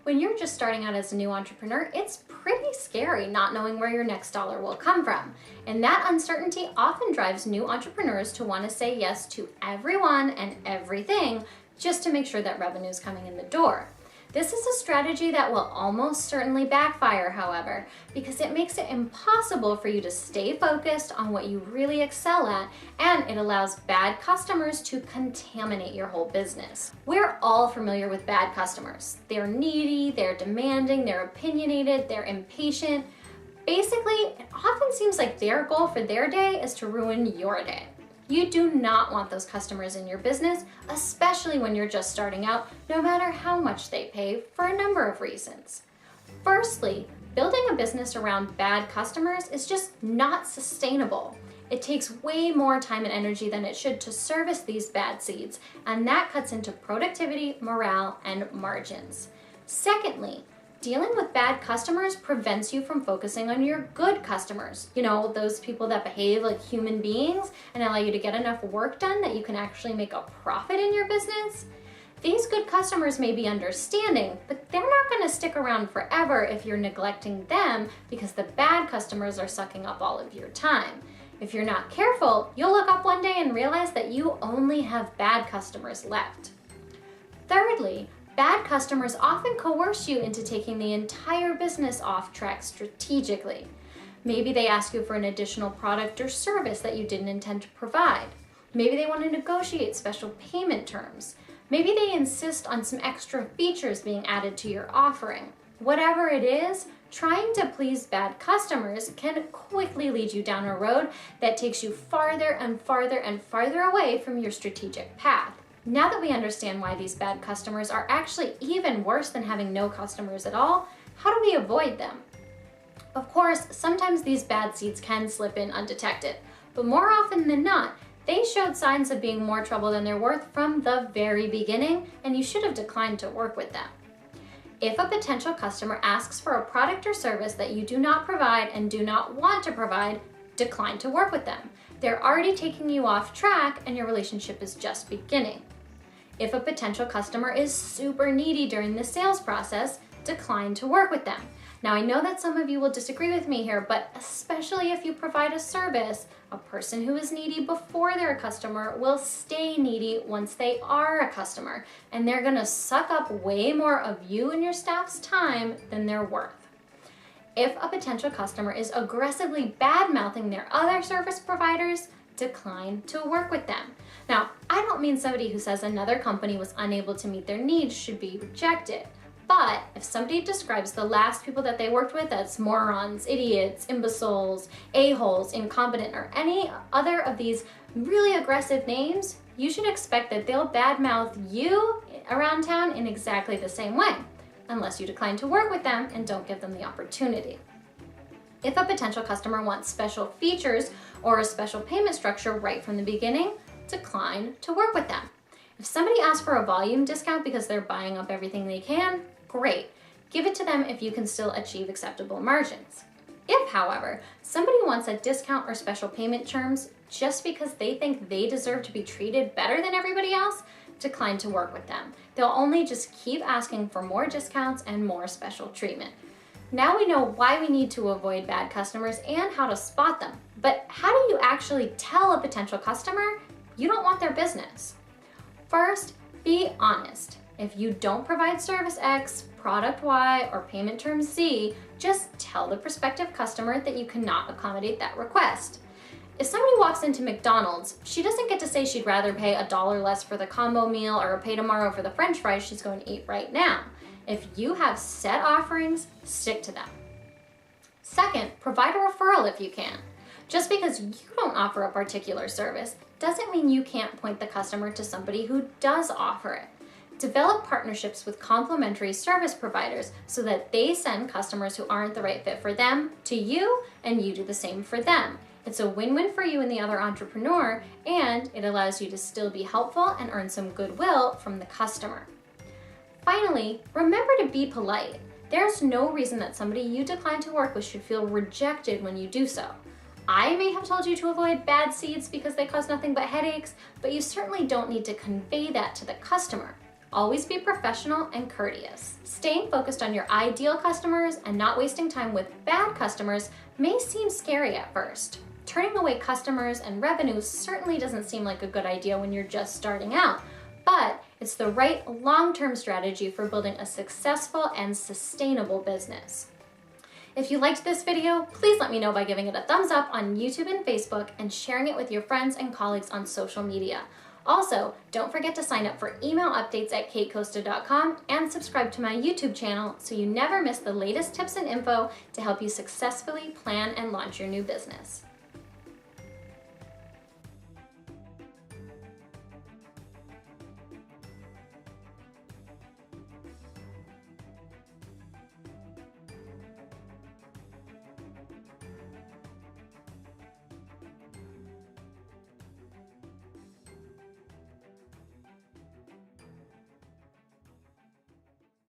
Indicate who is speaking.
Speaker 1: When you're just starting out as a new entrepreneur, it's pretty scary not knowing where your next dollar will come from. And that uncertainty often drives new entrepreneurs to want to say yes to everyone and everything just to make sure that revenue is coming in the door. This is a strategy that will almost certainly backfire, however, because it makes it impossible for you to stay focused on what you really excel at, and it allows bad customers to contaminate your whole business. We're all familiar with bad customers. They're needy, they're demanding, they're opinionated, they're impatient. Basically, it often seems like their goal for their day is to ruin your day. You do not want those customers in your business, especially when you're just starting out, no matter how much they pay, for a number of reasons. Firstly, building a business around bad customers is just not sustainable. It takes way more time and energy than it should to service these bad seeds, and that cuts into productivity, morale, and margins. Secondly, dealing with bad customers prevents you from focusing on your good customers. You know, those people that behave like human beings and allow you to get enough work done that you can actually make a profit in your business. These good customers may be understanding, but they're not going to stick around forever if you're neglecting them because the bad customers are sucking up all of your time. If you're not careful, you'll look up one day and realize that you only have bad customers left. Thirdly, bad customers often coerce you into taking the entire business off track strategically. Maybe they ask you for an additional product or service that you didn't intend to provide. Maybe they want to negotiate special payment terms. Maybe they insist on some extra features being added to your offering. Whatever it is, trying to please bad customers can quickly lead you down a road that takes you farther and farther and farther away from your strategic path. Now that we understand why these bad customers are actually even worse than having no customers at all, how do we avoid them? Of course, sometimes these bad seeds can slip in undetected, but more often than not, they showed signs of being more trouble than they're worth from the very beginning, and you should have declined to work with them. If a potential customer asks for a product or service that you do not provide and do not want to provide, decline to work with them. They're already taking you off track and your relationship is just beginning. If a potential customer is super needy during the sales process, decline to work with them. Now, I know that some of you will disagree with me here, but especially if you provide a service, a person who is needy before they're a customer will stay needy once they are a customer, and they're gonna suck up way more of you and your staff's time than they're worth. If a potential customer is aggressively bad-mouthing their other service providers, decline to work with them. Now, I don't mean somebody who says another company was unable to meet their needs should be rejected. But if somebody describes the last people that they worked with as morons, idiots, imbeciles, a-holes, incompetent, or any other of these really aggressive names, you should expect that they'll badmouth you around town in exactly the same way, unless you decline to work with them and don't give them the opportunity. If a potential customer wants special features or a special payment structure right from the beginning, decline to work with them. If somebody asks for a volume discount because they're buying up everything they can, great. Give it to them if you can still achieve acceptable margins. If, however, somebody wants a discount or special payment terms just because they think they deserve to be treated better than everybody else, decline to work with them. They'll only just keep asking for more discounts and more special treatment. Now we know why we need to avoid bad customers and how to spot them. But how do you actually tell a potential customer you don't want their business? First, be honest. If you don't provide service X, product Y, or payment term Z, just tell the prospective customer that you cannot accommodate that request. If somebody walks into McDonald's, she doesn't get to say she'd rather pay $1 less for the combo meal or pay tomorrow for the French fries she's going to eat right now. If you have set offerings, stick to them. Second, provide a referral if you can. Just because you don't offer a particular service doesn't mean you can't point the customer to somebody who does offer it. Develop partnerships with complementary service providers so that they send customers who aren't the right fit for them to you and you do the same for them. It's a win-win for you and the other entrepreneur, and it allows you to still be helpful and earn some goodwill from the customer. Finally, remember to be polite. There's no reason that somebody you decline to work with should feel rejected when you do so. I may have told you to avoid bad seeds because they cause nothing but headaches, but you certainly don't need to convey that to the customer. Always be professional and courteous. Staying focused on your ideal customers and not wasting time with bad customers may seem scary at first. Turning away customers and revenue certainly doesn't seem like a good idea when you're just starting out, but it's the right long-term strategy for building a successful and sustainable business. If you liked this video, please let me know by giving it a thumbs up on YouTube and Facebook and sharing it with your friends and colleagues on social media. Also, don't forget to sign up for email updates at katecosta.com and subscribe to my YouTube channel so you never miss the latest tips and info to help you successfully plan and launch your new business.